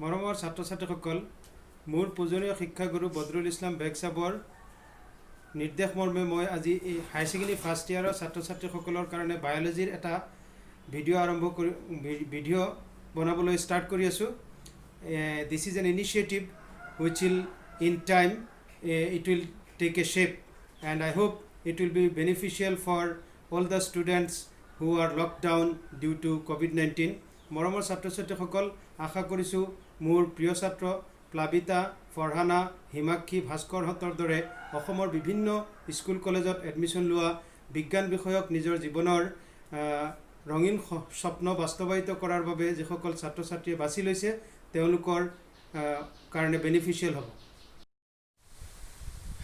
মৰমৰ ছাত্ৰ ছাত্ৰীসকল, মোৰ পূজনীয় শিক্ষাগুৰু বদৰুল ইছলাম বেগ সাহেবৰ নিৰ্দেশ মৰ্মে মই আজি এই হায়াৰ ছেকেণ্ডেৰী ফাৰ্ষ্ট ইয়াৰৰ ছাত্ৰ ছাত্ৰীসকলৰ কাৰণে বায়'লজিৰ এটা ভিডিঅ' বনাবলৈ ষ্টাৰ্ট কৰি আছোঁ। This is an initiative which will in time it will take a shape and I hope it will be beneficial for all the students who are locked down due to COVID-19. মৰমৰ ছাত্ৰ ছাত্ৰীসকল, আশা কৰিছোঁ মোৰ প্ৰিয় ছাত্ৰ প্লাবিতা, ফৰহানা, হিমাক্ষী, ভাস্কৰহঁতৰ দৰে অসমৰ বিভিন্ন স্কুল কলেজত এডমিশ্যন লোৱা বিজ্ঞান বিষয়ক নিজৰ জীৱনৰ ৰঙীন স্বপ্ন বাস্তৱায়িত কৰাৰ বাবে যিসকল ছাত্ৰ ছাত্ৰীয়ে বাছি লৈছে তেওঁলোকৰ কাৰণে বেনিফিচিয়েল হ'ব।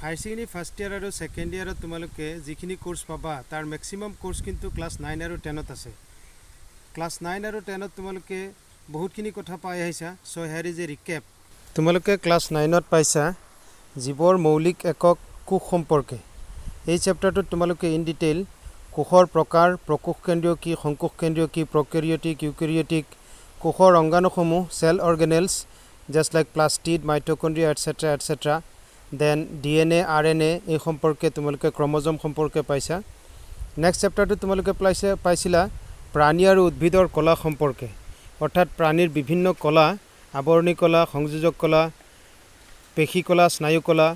হায়াৰ ছেকেণ্ডেৰী ফাৰ্ষ্ট ইয়াৰ আৰু ছেকেণ্ড ইয়াৰত তোমালোকে যিখিনি কোৰ্চ পাবা তাৰ মেক্সিমাম কোৰ্চ কিন্তু ক্লাছ 9 আৰু 10ত আছে। ক্লাছ 9 আৰু 10ত তোমালোকে বহুতখিনি কথা পাই আহিছা। চ' হেয়াৰ ইজ এ ৰিকেপ। তোমালোকে ক্লাছ 9ত পাইছা জীৱৰ মৌলিক একক কোষ সম্পৰ্কে। এই চেপ্টাৰটোত তোমালোকে ইন ডিটেইল কোষৰ প্ৰকাৰ, প্ৰকোষ কেন্দ্ৰীয় কি, সংকোষ কেন্দ্ৰীয় কি, প্ৰকেৰিয়টিক, ইউকেৰিয়টিক, কোষৰ অংগাণুসমূহ, cell organelles just like plastid, mitochondria etcetera etcetera, then DNA, RNA এই সম্পৰ্কে তোমালোকে ক্ৰমজম সম্পৰ্কে পাইছা। নেক্সট চেপ্টাৰটোত তোমালোকে পাইছিলা প্ৰাণী আৰু উদ্ভিদৰ কলা সম্পৰ্কে, অৰ্থাৎ প্ৰাণীৰ বিভিন্ন কলা, আৱৰণী কলা, সংযোজক কলা, পেশী কলা, স্নায়ু কলা,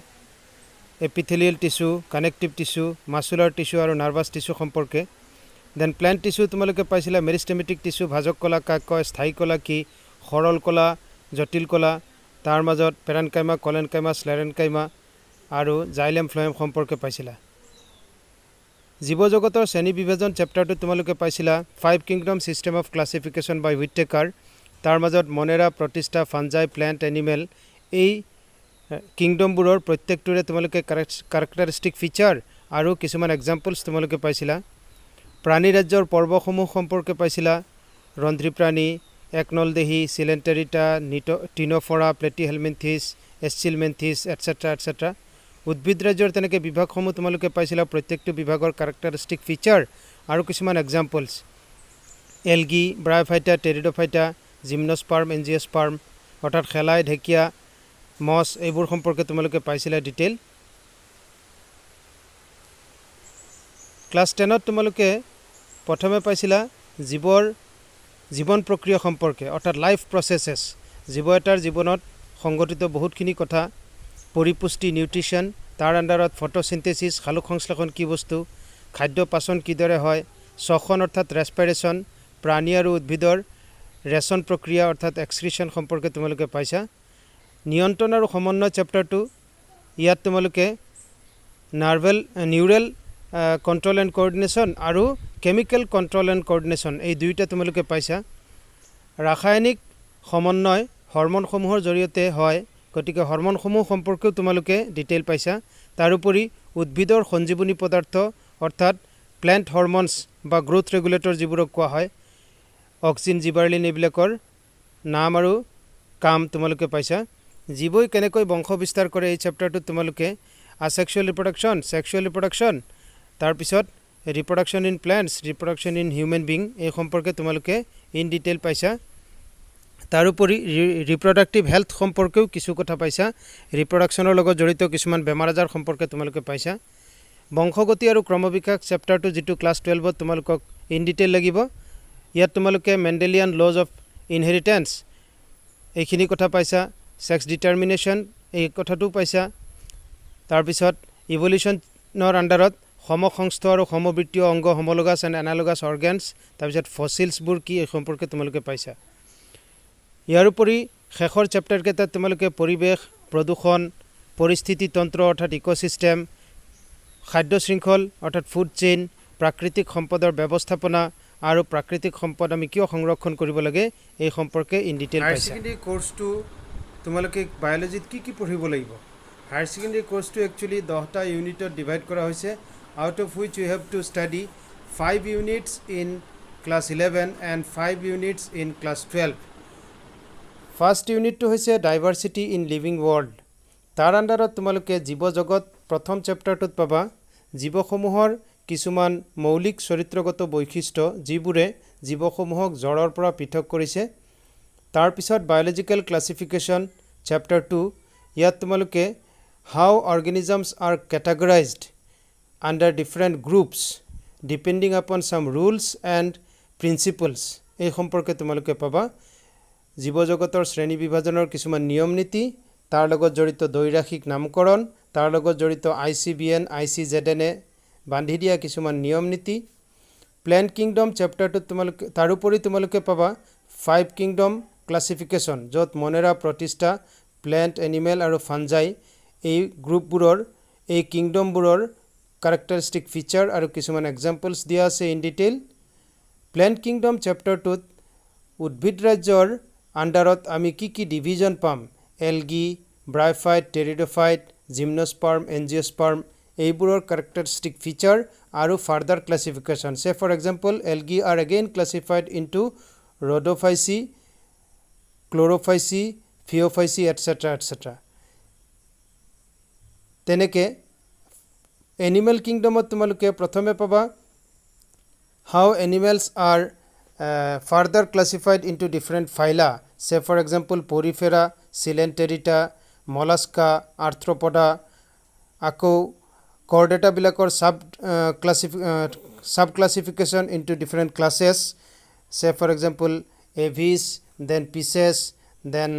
এপিথেলিয়েল টিস্যু, কানেক্টিভ টিস্যু, মাছুলাৰ টিস্যু আৰু নাৰ্ভাছ টিস্যু সম্পৰ্কে। দেন প্লেণ্ট টিস্যু তোমালোকে পাইছিলা মেৰিষ্টেমেটিক টিস্যু, ভাজক কলা কাক কয়, স্থায়ী কলা কি, সৰল কলা, জটিল কলা, তাৰ মাজত পেৰেনকাইমা, কলেনকাইমা, স্লেৰেনকাইমা আৰু জাইলেম ফ্লয়েম সম্পৰ্কে পাইছিলা। জীৱজগতৰ শ্ৰেণী বিভাজন চেপ্টাৰটোত তোমালোকে পাইছিলা 5 kingdom system of classification by Whittaker, তাৰ মাজত মনেৰা, প্ৰতিষ্ঠা, ফাঞ্জাই, প্লেণ্ট, এনিমেল এই কিংডমবোৰৰ প্ৰত্যেকটোৰে তোমালোকে কাৰেক্টাৰিষ্টিক ফিচাৰ আৰু কিছুমান এক্সাম্পলছ তোমালোকে পাইছিলা। প্ৰাণী ৰাজ্যৰ পৰ্বসমূহ সম্পৰ্কে পাইছিলা, ৰন্ধ্ৰীপ্ৰাণী, একনলদেহী, চিলেণ্টেৰিটা, টিন'ফৰা, প্লেটিহেলমিনথিছ, এছচিলমেনথিছ এটচেট্ৰা এটচেট্ৰা। উদ্ভিদ ৰাজ্যৰ তেনেকৈ বিভাগসমূহ তোমালোকে পাইছিলা, প্ৰত্যেকটো বিভাগৰ কাৰেক্টাৰিষ্টিক ফিচাৰ আৰু কিছুমান এক্সাম্পলছ। এলগি, ব্ৰায়'ফাইটা, টেৰিডোফাইটা, জিমনস্পাৰ্ম, এনজিঅস্পাৰ্ম অৰ্থাৎ শেলাই, ঢেকীয়া, মছ এইবোৰ সম্পৰ্কে তোমালোকে পাইছিলা ডিটেইল। ক্লাছ 10ত তোমালোকে প্ৰথমে পাইছিলা জীৱন প্ৰক্ৰিয়া সম্পৰ্কে, অৰ্থাৎ লাইফ প্ৰচেছেছ, জীৱ এটাৰ জীৱনত সংঘটিত বহুতখিনি কথা, পৰিপুষ্টি, নিউট্ৰিশ্যন, তাৰ আণ্ডাৰত ফটোচিন্থেচিছ, সালোক সংশ্লেষণ কি বস্তু, খাদ্য পাচন কিদৰে হয়, শ্বসন অৰ্থাৎ ৰেছপাইৰেশ্যন, প্ৰাণী আৰু উদ্ভিদৰ ৰেচন প্ৰক্ৰিয়া অৰ্থাৎ এক্সক্ৰিশ্যন সম্পৰ্কে তোমালোকে পাইছা। নিয়ন্ত্ৰণ আৰু সমন্বয় চেপ্টাৰটো, ইয়াত তোমালোকে নিউৰেল কণ্ট্ৰল এণ্ড কোঅৰ্ডিনেশ্যন আৰু কেমিকেল কণ্ট্ৰল এণ্ড কোঅৰ্ডিনেশ্যন এই দুয়োটা তোমালোকে পাইছা। ৰাসায়নিক সমন্বয় হৰম'নসমূহৰ জৰিয়তে হয়, গতিকে হৰম'নসমূহ সম্পৰ্কেও তোমালোকে ডিটেইল পাইছা। তাৰোপৰি উদ্ভিদৰ সঞ্জীৱনী পদাৰ্থ অৰ্থাৎ প্লেণ্ট হৰম'নছ বা গ্ৰোথ ৰেগুলেটৰ যিবোৰক কোৱা হয়, অক্সিন, জিবাৰ্লিন এইবিলাকৰ নাম আৰু কাম তোমালোকে পাইছা। জীৱই কেনেকৈ বংশ বিস্তাৰ কৰে এই চেপ্টাৰটোত তোমালোকে আছেক্সুৱেল ৰিপ্ৰডাকশ্যন, ছেক্সুৱেল ৰিপ্ৰডাকশ্যন, তাৰপিছত reproduction in plants, reproduction in human being এই সম্পৰ্কে তোমালোকে ইন ডিটেইল পাইছা। তাৰোপৰি ৰিপ্ৰডাক্টিভ হেল্থ সম্পৰ্কেও কিছু কথা পাইছা, ৰিপ্ৰডাকশ্যনৰ লগত জড়িত কিছুমান বেমাৰ আজাৰ সম্পৰ্কে তোমালোকে পাইছা। বংশগতি আৰু ক্ৰমবিকাশ চেপ্টাৰটো যিটো ক্লাছ 12ত তোমালোকক ইন ডিটেইল লাগিব, ইয়াত তোমালোকে মেণ্ডেলিয়ান লজ অফ ইনহেৰিটেঞ্চ এইখিনি কথা পাইছা, ছেক্স ডিটাৰমিনেশ্যন এই কথাটোও পাইছা। তাৰপিছত ইভলিউশ্যনৰ আণ্ডাৰত সমসংস্থ আৰু সমবৃত্তীয় অংগ, homologous and analogous organs, তাৰপিছত ফচিলছবোৰ কি এই সম্পৰ্কে তোমালোকে পাইছা। ইয়াৰ উপৰি শেষৰ চেপ্টাৰকেইটাত তোমালোকে পৰিৱেশ, প্ৰদূষণ, পৰিস্থিতি তন্ত্ৰ অৰ্থাৎ ইক'ছিষ্টেম, খাদ্য শৃংখল অৰ্থাৎ ফুড চেইন, প্ৰাকৃতিক সম্পদৰ ব্যৱস্থাপনা আৰু প্ৰাকৃতিক সম্পদ আমি কিয় সংৰক্ষণ কৰিব লাগে এই সম্পৰ্কে ইন ডিটেইল পাইছা। হায়াৰ ছেকেণ্ডেৰী কোৰ্চটো তোমালোকে বায়'লজিত কি কি পঢ়িব লাগিব? হায়াৰ ছেকেণ্ডেৰী কোৰ্চটো একচুৱেলি 10টা ইউনিটত ডিভাইড কৰা হৈছে, out of which you have to study 5 units in class 11 and 5 units in class 12. First ইউনিটটো হৈছে ডাইভাৰ্চিটি ইন লিভিং ৱৰ্ল্ড। তাৰ আণ্ডাৰত তোমালোকে জীৱ জগত প্ৰথম চেপ্টাৰটোত পাবা জীৱসমূহৰ কিছুমান মৌলিক চৰিত্ৰগত বৈশিষ্ট্য যিবোৰে জীৱসমূহক জড়ৰ পৰা পৃথক কৰিছে। তাৰ পিছত বায়োলজিক্যাল ক্লাসিফিকেশন চ্যাপ্টাৰ 2 ইয়াত তোমালোকে how organisms are categorised under different groups depending upon some rules and principles এই সম্পৰ্কে তোমালোকে পাবা জীৱ জগতৰ শ্ৰেণী বিভাজনৰ কিছুমান নিয়ম নীতি তাৰ লগত জড়িত দৈৰাশিক নামকৰণ তাৰ লগত জড়িত ICBN ICZN বান্ধি দিয়া কিছুমান নিয়ম নীতি প্ল্যান্ট কিংডম চ্যাপ্টাৰটোত তোমালোকে তাৰোপৰি তোমালোকে পাবা 5 কিংডম ক্লাসিফিকেশন য'ত মনেৰা প্ৰতিষ্ঠা প্ল্যান্ট এনিমেল আৰু ফাঞ্জাই এই গ্ৰুপবোৰৰ এই কিংডমবোৰৰ characteristic feature আৰু কিছুমান examples দিয়া আছে in detail plant kingdom chapter 2 উদ্ভিদ ৰাজ্যৰ আন্ডাৰত আমি কি ডিভিজন পাম algae bryophyte pteridophyte gymnosperm angiosperm এইবোৰৰ characteristic feature আৰু further classification say for example algae are again classified into rhodophyceae chlorophyceae phaeophyceae etc etc তেনেকে Animal kingdom তোমালোকে প্ৰথমে পাবা how animals are further classified into different phyla say for example porifera coelenterata mollusca arthropoda আকৌ chordata বিলাকৰ sub classification into different classes say for example aves then fishes then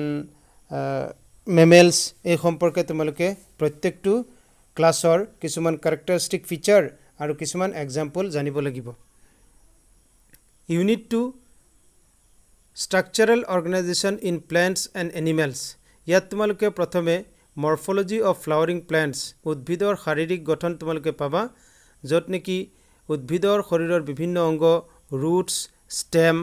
mammals এই সম্পৰ্কে তোমালোকে প্ৰত্যেকটো ক্লাছৰ কিছুমান characteristic feature আৰু কিছুমান example জানিব লাগিব Unit 2 Structural Organization in Plants and Animals ইয়াত তোমালোকে প্ৰথমে Morphology of Flowering Plants উদ্ভিদৰ শাৰীৰিক গঠন তোমালোকে পাবা য'ত নেকি উদ্ভিদৰ শৰীৰৰ বিভিন্ন অংগ roots stem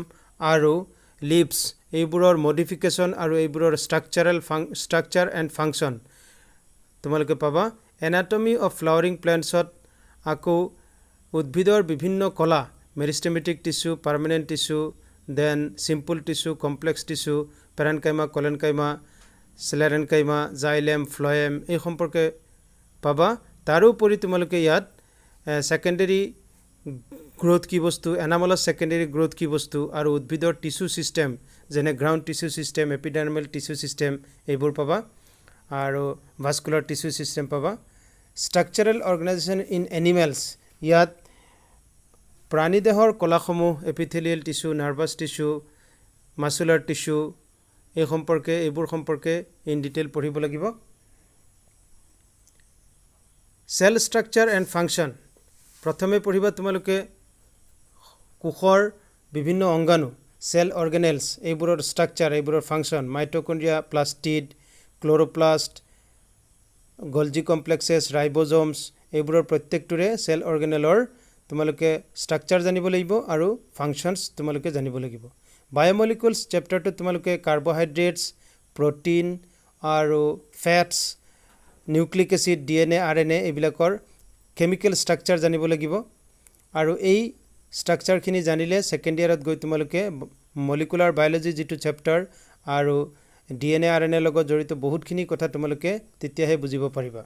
আৰু leaves এইবোৰৰ modification আৰু এইবোৰৰ structure and function তোমালোকে পাবা Anatomy of flowering plants আকৌ উদ্ভিদৰ বিভিন্ন কলা meristematic tissue permanent tissue then simple tissue complex tissue parenchyma collenchyma sclerenchyma xylem phloem এই সম্পৰ্কে পাবা তাৰোপৰি তোমালোকে ইয়াত secondary growth কি বস্তু anomalous secondary growth কি বস্তু আৰু উদ্ভিদৰ tissue system যেনে ground tissue system epidermal tissue system এইবোৰ পাবা আৰু vascular tissue system পাবা structural organization in animals ইয়াত প্ৰাণী দেহৰ কলাসমূহ epithelial tissue nervous tissue muscular tissue এই সম্পৰ্কে এইবোৰ সম্পৰ্কে in detail পঢ়িব লাগিব cell structure and function প্ৰথমে পঢ়িবা তোমালোকে কোষৰ বিভিন্ন অংগাণু cell organelles এইবোৰৰ structure এইবোৰৰ function mitochondria plastid chloroplast Golgi complexes ribosomes এইবোৰৰ প্ৰত্যেকটোৰে cell organelleৰ তোমালোকে structure জানিব লাগিব আৰু functions তোমালোকে জানিব লাগিব biomolecules chapter টো তোমালোকে carbohydrates protein আৰু fats nucleic acid DNA RNA এইবিলাকৰ chemical structure জানিব লাগিব আৰু এই structure খিনি জানিলে second year ত গৈ তোমালোকে molecular biology যেটো chapter আৰু DNA RNA লগত জড়িত বহুতখিনি কথা তোমালোকে তেতিয়াহে বুজিব পাৰিবা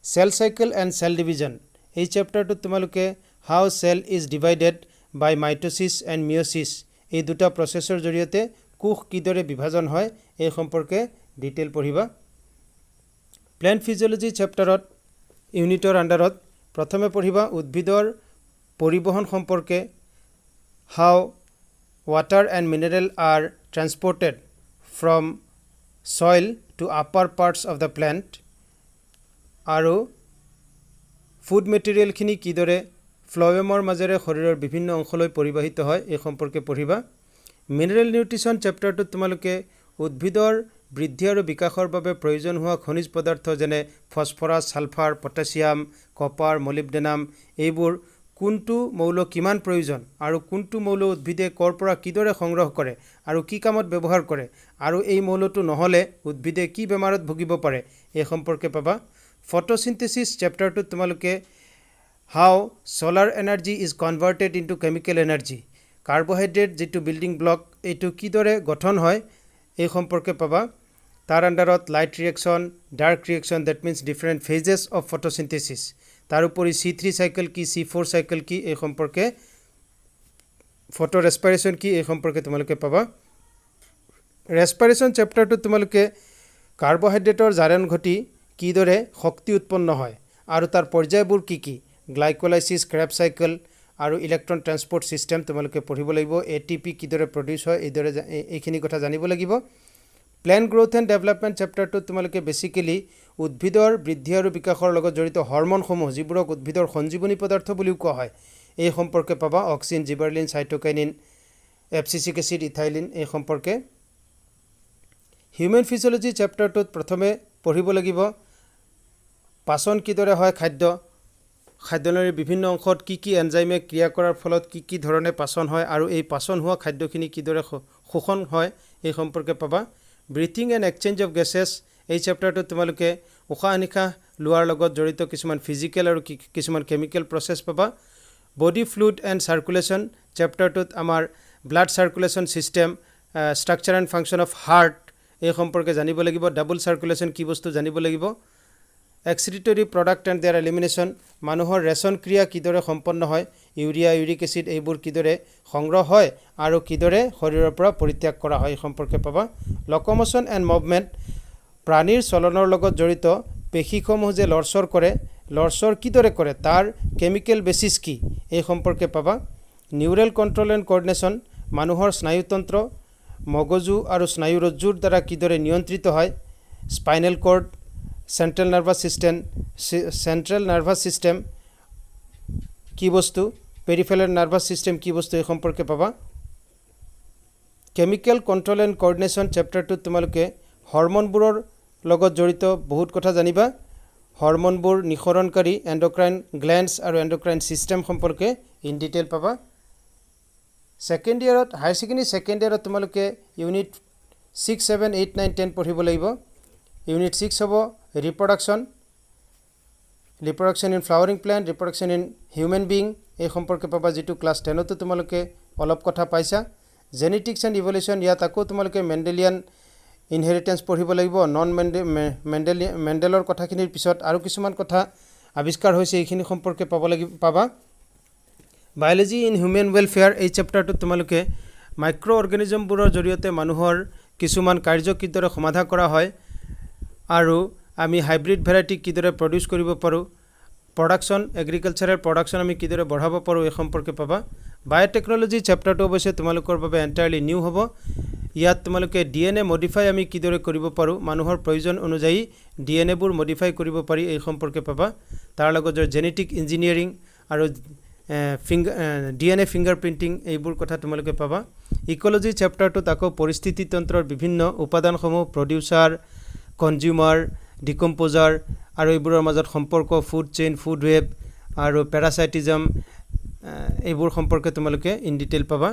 cell cycle and cell division এই চ্যাপ্টাৰটো তোমালোকে how cell is divided by mitosis and meiosis এই দুটা প্ৰচেছৰ জৰিয়তে কোষ কিদৰে বিভাজন হয় এই সম্পৰ্কে ডিটেইল পঢ়িবা plant physiology চ্যাপ্টাৰত ইউনিটৰ আন্ডাৰত প্ৰথমে পঢ়িবা উদ্ভিদৰ পৰিবহন সম্পৰ্কে how water and mineral are transported from soil to upper parts of the plant আৰু food material খিনি কিদৰে ফ্লোয়েমৰ মাজেৰে শৰীৰৰ বিভিন্ন অংশলৈ পৰিবাহিত হয় এই সম্পৰ্কে পঢ়িবা মিনাৰেল নিউট্ৰিচন চ্যাপ্টাৰটো তোমালোকে উদ্ভিদৰ বৃদ্ধি আৰু বিকাশৰ বাবে প্ৰয়োজন হোৱা খনিজ পদাৰ্থ যেনে ফসফৰাছ সালফাৰ পটাছিয়াম কপাৰ মলিবডেনাম এইবোৰ কোনটো মৌল কিমান প্ৰয়োজন আৰু কোনটো মৌল উদ্ভিদে কৰ পৰা কিদৰে সংগ্ৰহ কৰে আৰু কি কামত ব্যৱহাৰ কৰে আৰু এই মৌলটো নহলে উদ্ভিদে কি বেমাৰত ভুগিব পাৰে এই সম্পৰ্কে পাবা ফটোসিনথেসিস চ্যাপ্টাৰটো তোমালোকে how solar energy is converted into chemical energy carbohydrate যেটো বিল্ডিং ব্লক এটো কিদৰে গঠন হয় এই সম্পৰ্কে পাবা তাৰ আন্ডাৰত light reaction dark reaction that means different phases of photosynthesis তাৰ উপৰি C3 সাইকেল কি C4 সাইকেল কি এই সম্পৰ্কে ফটো ৰেসপিৰেশন কি এই সম্পৰ্কে তোমালোকে পাবা ৰেছপিৰেশ্যন চেপ্টাৰটোত তোমালোকে কাৰ্বহাইড্ৰেটৰ জাৰণ ঘটি কিদৰে শক্তি উৎপন্ন হয় আৰু তাৰ পৰ্যায়বোৰ কি গ্লাইকলাইসিস ক্ৰেব সাইকেল আৰু ইলেক্ট্ৰন ট্ৰান্সপোৰ্ট সিস্টেম তোমালোকে পঢ়িব লাগিব এটিপি কিদৰে প্ৰডিউস হয় এইখিনি কথা জানিব লাগিব প্ল্যান্ট গ্ৰোথ এণ্ড ডেভেলপমেণ্ট চেপ্টাৰটোত তোমালোকে বেসিক্যালি উদ্ভিদৰ বৃদ্ধি আৰু বিকাশৰ লগত জড়িত হৰমনসমূহ যিবোৰক উদ্ভিদৰ সঞ্জীৱনী পদাৰ্থ বুলিও কোৱা হয় এই সম্পৰ্কে পাবা অক্সিন জিবাৰলিন সাইটোকাইনিন এফচিসিক এসিড ইথাইলিন এই সম্পৰ্কে হিউম্যান ফিজিওলজি চেপ্টাৰটোত প্ৰথমে পঢ়িব লাগিব পাচন কিদৰে হয় খাদ্যনলীৰ বিভিন্ন অংশত কি এনজাইমে ক্ৰিয়া কৰাৰ ফলত কি ধৰণে পাচন হয় আৰু এই পাচন হোৱা খাদ্যখিনি কিদৰে শোষণ হয় এই সম্পৰ্কে পাবা breathing and exchange of gases এই চেপ্টাৰটোত তোমালোকে উশাহ নিশাহ লোৱাৰ লগত জড়িত কিছুমান ফিজিকেল আৰু কিছুমান কেমিকেল প্ৰচেছ পাবা বডি ফ্লুইড এণ্ড সাৰ্কুলেশ্যন চেপ্টাৰটোত আমাৰ blood circulation system structure and function of heart এই সম্পৰ্কে জানিব লাগিব ডাবল সাৰ্কুলেশ্যন কি বস্তু জানিব লাগিব এক্সক্ৰিটৰি প্ৰডাক্ট এণ্ড দেয়াৰ এলিমিনেশ্যন মানুহৰ ৰেচন ক্ৰিয়া কিদৰে সম্পন্ন হয় ইউৰিয়া ইউৰিক এচিড এইবোৰ কিদৰে সংগ্ৰহ হয় আৰু কিদৰে শৰীৰৰ পৰা পৰিত্যাগ কৰা হয় সম্পৰ্কে পাবা লক'মোশ্যন এণ্ড মুভমেণ্ট প্ৰাণীৰ চলনৰ লগত জড়িত পেশীসমূহ যে লৰচৰ কৰে লৰচৰ কিদৰে কৰে তাৰ কেমিকেল বেচিছ কি এই সম্পৰ্কে পাবা নিউৰেল কণ্ট্ৰল এণ্ড কোঅৰ্ডিনেশ্যন মানুহৰ স্নায়ুতন্ত্ৰ মগজু আৰু স্নায়ুৰজ্জুৰ দ্বাৰা কিদৰে নিয়ন্ত্ৰিত হয় spinal cord central nervous system কি বস্তু পেরিফেরাল নার্ভাস সিস্টেম কি বস্তু এই সম্পর্কে পাবা কেমিক্যাল কন্ট্রোল এন্ড কোঅর্ডিনেশন চেপ্টারটোত তোমালোকে হৰমোনবোৰৰ লগত জড়িত বহুত কথা জানিবা হৰমোনবোৰ নিঃসৰণকাৰী এন্ডোক্ৰাইন গ্ল্যান্ডছ আৰু এন্ডোক্ৰাইন সিস্টেম সম্পৰ্কে ইন ডিটেইল পাবা সেকেন্ড ইয়াৰত হাই সেকেন্ডাৰী সেকেন্ড ইয়াৰত তোমালোকে ইউনিট 6 7 8 9 10 পঢ়িব লাগিব ইউনিট 6 হ'ব reproduction in flowering plant reproduction in human being এই সম্পৰ্কে পাবা যেটো ক্লাস 10 তে তোমালোকে অলপ কথা পাইছা জেনেটিক্স এণ্ড ইভলিউশন ইয়াত আকৌ তোমালোকে মেন্ডেলিয়ান ইনহেৰিটেন্স পঢ়িব লাগিব নন মেন্ডেলৰ কথাখিনিৰ পিছত আৰু কিছুমান কথা আৱিষ্কাৰ হৈছে এইখিনি সম্পৰ্কে পাবা বায়োলজি ইন হিউম্যান ওয়েলফেয়াৰ এই চেপ্টাৰটো তোমালোকে মাইক্ৰো অৰ্গানিজমবোৰৰ জৰিয়তে মানুহৰ কিছুমান কাৰ্য কিদৰে সমাধা কৰা হয় আৰু আমি হাইব্ৰিড ভ্যাৰাইটি কিদৰে প্ৰডিউস কৰিব পাৰো প্ৰডাকশন এগ্ৰিকালচাৰেল প্ৰডাকশন আমি কিদৰে বঢ়াব পাৰো এই সম্পৰ্কে পাবা বায়োটেকনলজি চেপ্টাৰটো অৱশ্যে তোমালোকৰ বাবে এন্টায়াৰলি নিউ হ'ব ইয়াত তোমালোকে ডিএনএ মডিফাই আমি কিদৰে কৰিব পাৰো মানুহৰ প্ৰয়োজন অনুযায়ী ডিএনএ বোৰ মডিফাই কৰিব পাৰি এই সম্পৰ্কে পাবা তাৰ লগত জেনেটিক ইঞ্জিনিয়াৰিং আৰু ডিএনএ ফিংগাৰপ্ৰিন্টিং এইবোৰ কথা তোমালোকে পাবা ইকোলজি চেপ্টাৰটোত আকৌ পৰিস্থিতি তন্ত্ৰৰ বিভিন্ন উপাদানসমূহ প্ৰডিউচাৰ কনজিউমাৰ ডিকম্পোজাৰ আৰু এইবোৰৰ মাজত সম্পৰ্ক ফুড চেইন ফুড ওয়েব আৰু প্যাৰাসাইটিজম এইবোৰ সম্পৰ্কে তোমালোকে ইন ডিটেইল পাবা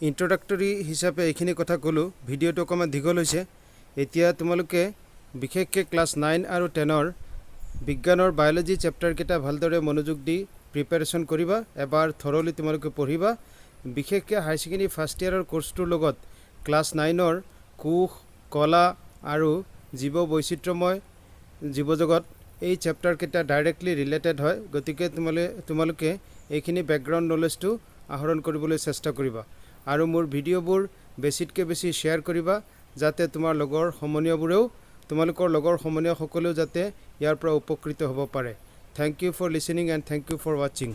ইন্ট্ৰোডাক্টৰি হিচাপে এইখিনি কথা ক'লো ভিডিওটো অকমান দীঘল হৈছে এতিয়া তোমালোকে বিশেষকৈ ক্লাস 9 আৰু 10 ৰ বিজ্ঞানৰ বায়োলজি চেপ্টাৰ কেইটা ভালদৰে মনোযোগ দি প্ৰিপাৰেচন কৰিবা এবাৰ থৰলি তোমালোকে পঢ়িবা বিশেষকৈ হাই সেকেন্ডাৰী ফাৰ্ষ্ট ইয়াৰৰ কোৰ্সটোৰ লগত ক্লাস 9 ৰ কোষ কলা আৰু জীৱ বৈচিত্ৰ্যময় জীৱজগত এই চেপ্টাৰ কেইটা ডাইৰেক্টলি ৰিলেটেড হয় গতিকে তোমালোকে এইখিনি ব্যাকগ্ৰাউণ্ড নলেজটো আহৰণ কৰিবলৈ চেষ্টা কৰিবা আৰু মোৰ ভিডিওবোৰ বেছিতকৈ বেছি শ্বেয়াৰ কৰিবা যাতে তোমালোকৰ সমনীয়সকলেও যাতে ইয়াৰ পৰা উপকৃত হ'ব পাৰে thank you for listening and thank you for ৱাচিং